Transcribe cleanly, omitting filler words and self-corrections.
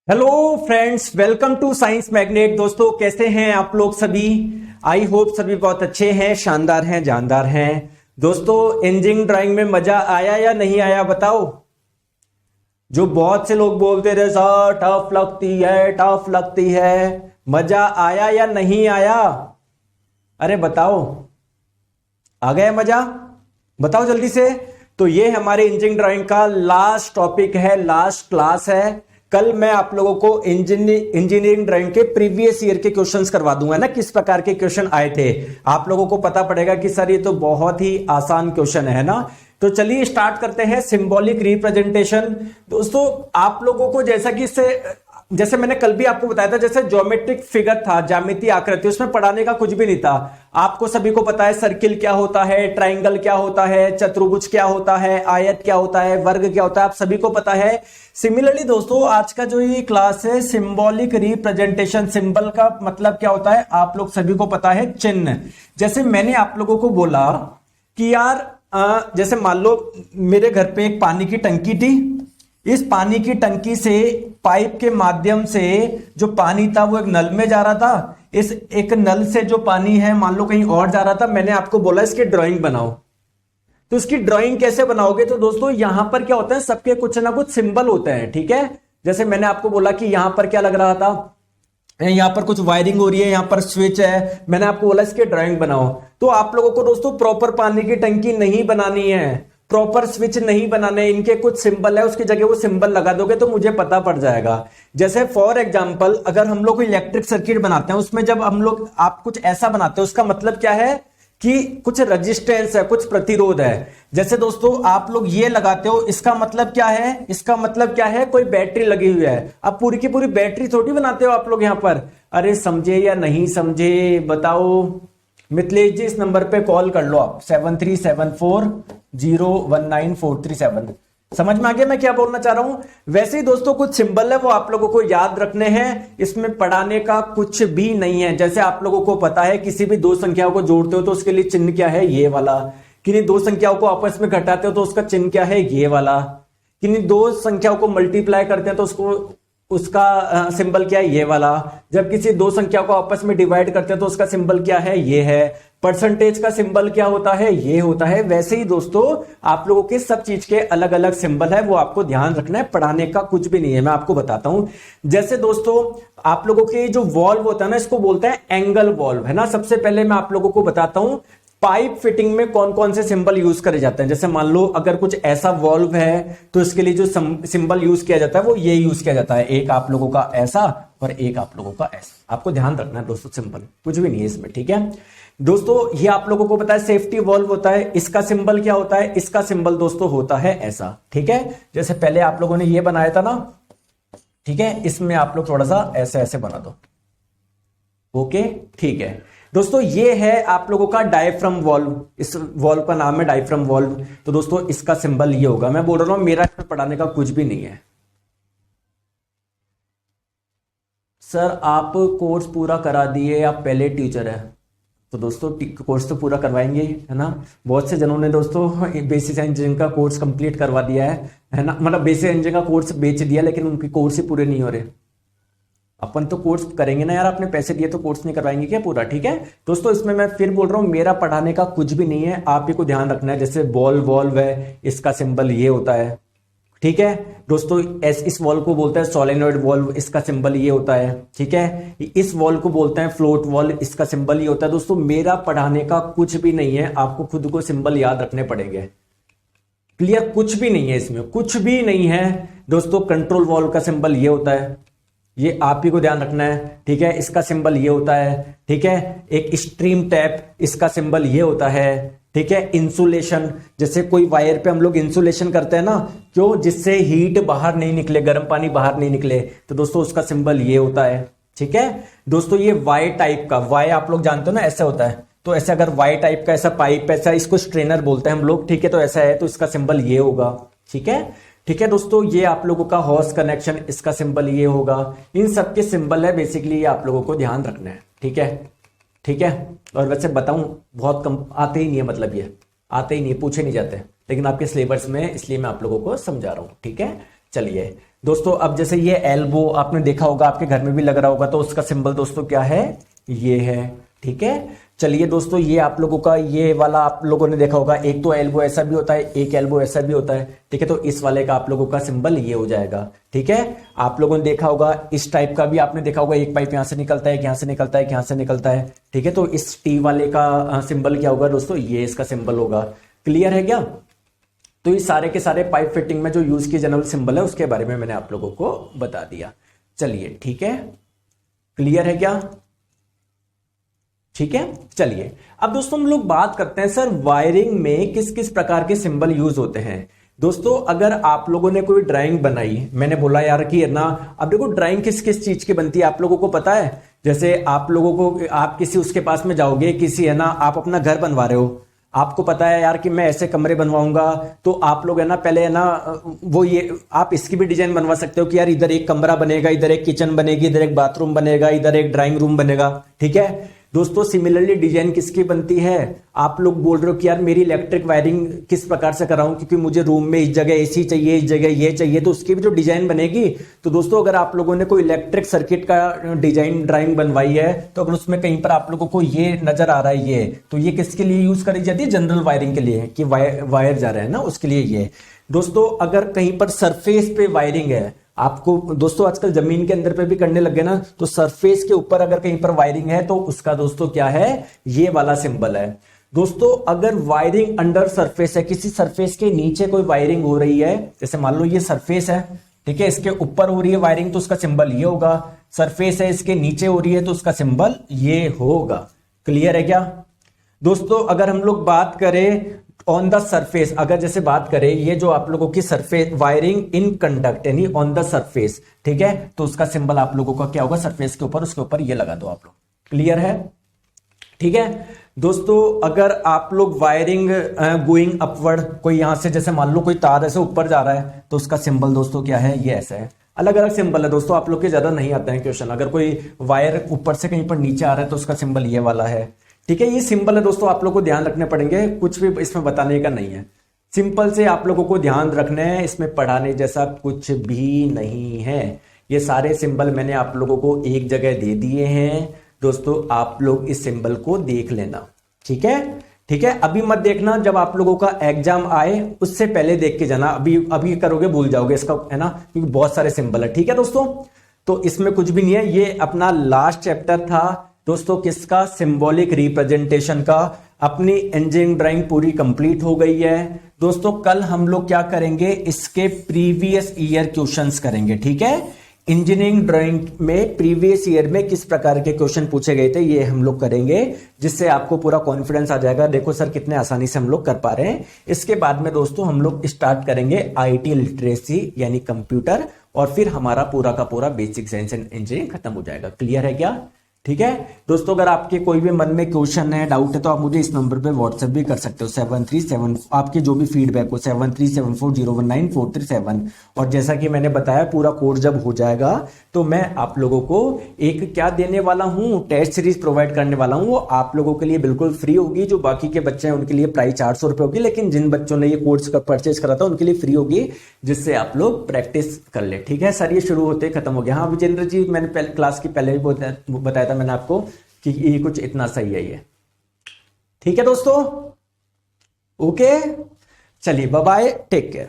Hello friends, welcome to science magnet. दोस्तों, कैसे हैं आप लोग सभी? आई होप सभी बहुत अच्छे हैं, शानदार हैं, जानदार हैं। दोस्तों, इंजीनियरिंग ड्राइंग में मजा आया या नहीं आया बताओ। जो बहुत से लोग बोलते रहे सर टफ लगती है, टफ लगती है, मजा आया या नहीं आया? अरे बताओ, आ गया मजा? बताओ जल्दी से। तो ये हमारे इंजीनियरिंग ड्राइंग का लास्ट टॉपिक है, लास्ट क्लास है। कल मैं आप लोगों को इंजीनियरिंग ड्राइंग के प्रीवियस ईयर के क्वेश्चंस करवा दूंगा ना, किस प्रकार के क्वेश्चन आए थे। आप लोगों को पता पड़ेगा कि सर ये तो बहुत ही आसान क्वेश्चन है ना। तो चलिए स्टार्ट करते हैं। Symbolic representation. दोस्तों, आप लोगों को जैसे मैंने कल भी आपको बताया था, जैसे ज्योमेट्रिक फिगर था, ज्यामितीय आकृति, उसमें पढ़ाने का कुछ भी नहीं था। आपको सभी को पता है सर्किल क्या होता है, ट्राइंगल क्या होता है, चतुर्भुज क्या होता है, आयत क्या होता है, वर्ग क्या होता है, आप सभी को पता है। सिमिलरली दोस्तों, आज का जो ये क्लास है सिंबॉलिक रिप्रेजेंटेशन, सिंबल का मतलब क्या होता है आप लोग सभी को पता है, चिन्ह। जैसे मैंने आप लोगों को बोला कि यार जैसे मान लो मेरे घर पे एक पानी की टंकी थी। इस पानी की टंकी से पाइप के माध्यम से जो पानी था वो एक नल में जा रहा था। इस एक नल से जो पानी है मान लो कहीं और जा रहा था। मैंने आपको बोला इसकी ड्राइंग बनाओ। तो इसकी ड्राइंग कैसे बनाओगे? तो दोस्तों यहां पर क्या होता है, सबके कुछ ना कुछ सिंबल होते हैं, ठीक है। जैसे मैंने आपको बोला कि यहां पर क्या लग रहा था, यहां पर कुछ वायरिंग हो रही है, यहां पर स्विच है। मैंने आपको बोला इसकी ड्राइंग बनाओ। तो आप लोगों को दोस्तों प्रॉपर पानी की टंकी नहीं बनानी है, प्रॉपर स्विच नहीं बनाने, इनके कुछ सिंबल है, उसकी जगह वो सिंबल लगा दोगे तो मुझे पता पड़ जाएगा। जैसे फॉर एग्जांपल, अगर हम लोग इलेक्ट्रिक सर्किट बनाते हैं, उसमें जब आप कुछ ऐसा बनाते हो, उसका मतलब क्या है कि कुछ रेजिस्टेंस है, कुछ प्रतिरोध है। जैसे दोस्तों आप लोग ये लगाते हो, इसका मतलब क्या है? इसका मतलब क्या है? कोई बैटरी लगी हुई है। अब पूरी की पूरी बैटरी थोड़ी बनाते हो आप लोग यहां पर। अरे समझे या नहीं समझे बताओ। मिथिलेश जी, इस नंबर पे कॉल कर लो आप, 7374019437। समझ में आ गया मैं क्या बोलना चाह रहा हूं? वैसे ही दोस्तों कुछ सिंबल है वो आप लोगों को याद रखने हैं, इसमें पढ़ाने का कुछ भी नहीं है। जैसे आप लोगों को पता है किसी भी दो संख्याओं को जोड़ते हो तो उसके लिए चिन्ह क्या है, ये वाला। किन्हीं दो संख्याओं को आपस में घटाते हो तो उसका चिन्ह क्या है, ये वाला। किन्हीं दो संख्याओं को मल्टीप्लाई करते हैं तो उसका सिंबल क्या है, ये वाला। जब किसी दो संख्या को आपस में डिवाइड करते हैं तो उसका सिंबल क्या है, ये है। परसेंटेज का सिंबल क्या होता है, ये होता है। वैसे ही दोस्तों आप लोगों के सब चीज के अलग अलग सिंबल है, वो आपको ध्यान रखना है, पढ़ाने का कुछ भी नहीं है। मैं आपको बताता हूं। जैसे दोस्तों आप लोगों के जो वॉल्व होता है ना, इसको बोलते हैं एंगल वॉल्व, है ना। सबसे पहले मैं आप लोगों को बताता हूं पाइप फिटिंग में कौन कौन से सिंबल यूज करे जाते हैं। जैसे मान लो अगर कुछ ऐसा वॉल्व है तो इसके लिए जो सिंबल यूज किया जाता है वो ये यूज किया जाता है। एक आप लोगों का ऐसा और एक आप लोगों का ऐसा। आपको ध्यान रखना है दोस्तों, सिंबल कुछ भी नहीं है इसमें, ठीक है दोस्तों। ये आप लोगों को पता है सेफ्टी वॉल्व होता है, इसका सिंबल क्या होता है, इसका सिंबल दोस्तों होता है ऐसा, ठीक है। जैसे पहले आप लोगों ने ये बनाया था ना, ठीक है, इसमें आप लोग थोड़ा सा ऐसे ऐसे बना दो, ओके, ठीक है दोस्तों। ये है आप लोगों का डायफ्राम वॉल्व, इस वॉल्व का नाम है डायफ्राम वॉल्व। तो दोस्तों इसका सिंबल ये होगा। मैं बोल रहा हूं मेरा इसमें पढ़ाने का कुछ भी नहीं है। सर आप कोर्स पूरा करा दिए, आप पहले टीचर है। तो दोस्तों कोर्स तो पूरा करवाएंगे, है ना। बहुत से जनों ने दोस्तों बेसिक इंजीनियरिंग का कोर्स कंप्लीट करवा दिया है ना, मतलब बेसिक इंजीनियरिंग का कोर्स बेच दिया, लेकिन उनके कोर्स ही पूरे नहीं हो रहे। अपन तो कोर्स करेंगे ना यार, आपने पैसे दिए तो कोर्स नहीं करवाएंगे क्या पूरा, ठीक है दोस्तों। इसमें मैं फिर बोल रहा हूं मेरा पढ़ाने का कुछ भी नहीं है, आप ही को ध्यान रखना है। जैसे बॉल वॉल्व है, इसका सिंबल ये होता है, ठीक है दोस्तों। इस वॉल्व को बोलते हैं सोलेनॉइड वॉल्व, इसका सिंबल ये होता है, ठीक है। इस वॉल्व को बोलते हैं फ्लोट वॉल्व, इसका सिंबल ये होता है। दोस्तों मेरा पढ़ाने का कुछ भी नहीं है, आपको खुद को सिंबल याद रखने पड़ेंगे। क्लियर? कुछ भी नहीं है इसमें, कुछ भी नहीं है दोस्तों। कंट्रोल वॉल्व का सिंबल ये होता है, ये आप ही को ध्यान रखना है, ठीक है। इसका सिंबल ये होता है, ठीक है। एक स्ट्रीम टैप, इसका सिंबल ये होता है, ठीक है। इंसुलेशन, जैसे कोई वायर पे हम लोग इंसुलेशन करते हैं ना, क्यों? जिससे हीट बाहर नहीं निकले, गर्म पानी बाहर नहीं निकले। तो दोस्तों उसका सिंबल ये होता है, ठीक है दोस्तों। ये वाई टाइप का, वाई आप लोग जानते हो ना, ऐसा होता है। तो ऐसे अगर वाई टाइप का ऐसा पाइप, ऐसा, इसको स्ट्रेनर बोलते हैं हम लोग, ठीक है। तो ऐसा है तो इसका सिंबल ये होगा, ठीक है। ठीक है दोस्तों, ये आप लोगों का हॉर्स कनेक्शन, इसका सिंबल ये होगा। इन सब के सिंबल है बेसिकली, ये आप लोगों को ध्यान रखना है, ठीक है, ठीक है। और वैसे बताऊं बहुत कम आते ही नहीं है, मतलब ये आते ही नहीं, पूछे नहीं जाते, लेकिन आपके सिलेबस में, इसलिए मैं आप लोगों को समझा रहा हूं, ठीक है। चलिए दोस्तों, अब जैसे ये एल्बो आपने देखा होगा, आपके घर में भी लग रहा होगा, तो उसका सिंबल दोस्तों क्या है, ये है। ठीक है, चलिए दोस्तों, ये आप लोगों का ये वाला आप लोगों ने देखा होगा, एक तो एल्बो ऐसा भी होता है, एक एल्बो ऐसा भी होता है। ठीक है, तो इस वाले का आप लोगों का सिंबल ये हो जाएगा। ठीक है, आप लोगों ने देखा होगा इस टाइप का भी आपने देखा होगा, एक पाइप यहां से निकलता है, यहां से निकलता है, यहां से निकलता है। ठीक है, तो इस टी वाले का सिंबल क्या होगा दोस्तों, ये इसका सिंबल होगा। क्लियर है क्या? तो ये सारे के सारे पाइप फिटिंग में जो यूज की जनरल सिंबल है उसके बारे में मैंने आप लोगों को बता दिया। चलिए ठीक है, क्लियर है क्या? ठीक है, चलिए अब दोस्तों हम लोग बात करते हैं सर वायरिंग में किस किस प्रकार के सिंबल यूज होते हैं। दोस्तों अगर आप लोगों ने कोई ड्राइंग बनाई, मैंने बोला यार कि है ना, अब देखो ड्राइंग किस किस चीज की बनती है आप लोगों को पता है। जैसे आप लोगों को, आप किसी उसके पास में जाओगे, किसी है ना, आप अपना घर बनवा रहे हो, आपको पता है यार कि मैं ऐसे कमरे बनवाऊंगा, तो आप लोग है ना पहले है ना वो ये आप इसकी भी डिजाइन बनवा सकते हो कि यार इधर एक कमरा बनेगा, इधर एक किचन बनेगी, इधर एक बाथरूम बनेगा, इधर एक ड्राइंग रूम बनेगा। ठीक है दोस्तों, सिमिलरली डिजाइन किसकी बनती है, आप लोग बोल रहे हो कि यार मेरी इलेक्ट्रिक वायरिंग किस प्रकार से कराऊं, क्योंकि मुझे रूम में इस जगह एसी चाहिए, इस जगह ये चाहिए, तो उसकी भी जो डिजाइन बनेगी। तो दोस्तों अगर आप लोगों ने कोई इलेक्ट्रिक सर्किट का डिजाइन ड्राइंग बनवाई है, तो अगर उसमें कहीं पर आप लोगों को ये नजर आ रहा है ये, तो ये किसके लिए यूज करी जाती है, जनरल वायरिंग के लिए, कि वायर जा रहा है ना उसके लिए ये। दोस्तों अगर कहीं पर सरफेस पे वायरिंग है, आपको दोस्तों आजकल जमीन के अंदर पे भी करने लग गए ना, तो सरफेस के ऊपर अगर कहीं पर वायरिंग है तो उसका दोस्तों क्या है, ये वाला सिंबल है। दोस्तों अगर वायरिंग अंडर सरफेस है, किसी सरफेस के नीचे कोई वायरिंग हो रही है, जैसे मान लो ये सरफेस है, ठीक है, इसके ऊपर हो रही है वायरिंग तो उसका सिंबल ये होगा, सरफेस है इसके नीचे हो रही है तो उसका सिंबल ये होगा। क्लियर है क्या दोस्तों? अगर हम लोग बात करें ऑन द सरफेस, अगर जैसे बात करें ये जो आप लोगों की सरफेस वायरिंग इन कंडक्ट यानी ऑन द सरफेस, ठीक है, तो उसका सिंबल आप लोगों का क्या होगा, सरफेस के ऊपर, उसके ऊपर ये लगा दो आप लोग। क्लियर है? ठीक है दोस्तों, अगर आप लोग वायरिंग गोइंग अपवर्ड, कोई यहां से जैसे मान लो कोई तार ऐसे ऊपर जा रहा है, तो उसका सिंबल दोस्तों क्या है, ये ऐसा है। अलग अलग सिंबल है दोस्तों, आप लोग के ज्यादा नहीं आते हैं क्वेश्चन। अगर कोई वायर ऊपर से कहीं पर नीचे आ रहा है तो उसका सिंबल ये वाला है। ठीक है, ये सिंबल है दोस्तों, आप लोग को ध्यान रखने पड़ेंगे, कुछ भी इसमें बताने का नहीं है, सिंपल से आप लोगों को ध्यान रखना है, इसमें पढ़ाने जैसा कुछ भी नहीं है। ये सारे सिंबल मैंने आप लोगों को एक जगह दे दिए हैं दोस्तों, आप लोग इस सिंबल को देख लेना। ठीक है, ठीक है, अभी मत देखना, जब आप लोगों का एग्जाम आए उससे पहले देख के जाना, अभी करोगे भूल जाओगे इसका, है ना, क्योंकि बहुत सारे सिंबल है। ठीक है दोस्तों, तो इसमें कुछ भी नहीं है, ये अपना लास्ट चैप्टर था दोस्तों, किसका, सिंबॉलिक रिप्रेजेंटेशन का। अपनी इंजीनियरिंग ड्राइंग पूरी कंप्लीट हो गई है दोस्तों। कल हम लोग क्या करेंगे, इसके प्रीवियस ईयर क्वेश्चंस करेंगे। ठीक है, इंजीनियरिंग ड्राइंग में प्रीवियस ईयर में किस प्रकार के क्वेश्चन पूछे गए थे ये हम लोग करेंगे, जिससे आपको पूरा कॉन्फिडेंस आ जाएगा, देखो सर कितने आसानी से हम लोग कर पा रहे हैं। इसके बाद में दोस्तों हम लोग स्टार्ट करेंगे आईटी लिटरेसी यानी कंप्यूटर, और फिर हमारा पूरा का पूरा बेसिक साइंस एंड इंजीनियरिंग खत्म हो जाएगा। क्लियर है क्या? ठीक है दोस्तों, अगर आपके कोई भी मन में क्वेश्चन है, डाउट है, तो आप मुझे इस नंबर पे व्हाट्सएप भी कर सकते हो, 737, आपके जो भी फीडबैक हो 7374019437। और जैसा कि मैंने बताया, पूरा कोर्स जब हो जाएगा तो मैं आप लोगों को एक क्या देने वाला हूं, टेस्ट सीरीज प्रोवाइड करने वाला हूं। वो आप लोगों के लिए बिल्कुल फ्री होगी, जो बाकी के बच्चे हैं उनके लिए प्राइस 400 रुपए होगी, लेकिन जिन बच्चों ने ये कोर्स परचेज करा था उनके लिए फ्री होगी, जिससे आप लोग प्रैक्टिस कर ले। ठीक है सर, ये शुरू होते खत्म हो गया। हाँ विजेंद्र जी, मैंने क्लास की पहले भी बताया था मैंने आपको कि ये कुछ इतना सही है ये। ठीक है दोस्तों, ओके, चलिए बाय बाय, टेक केयर।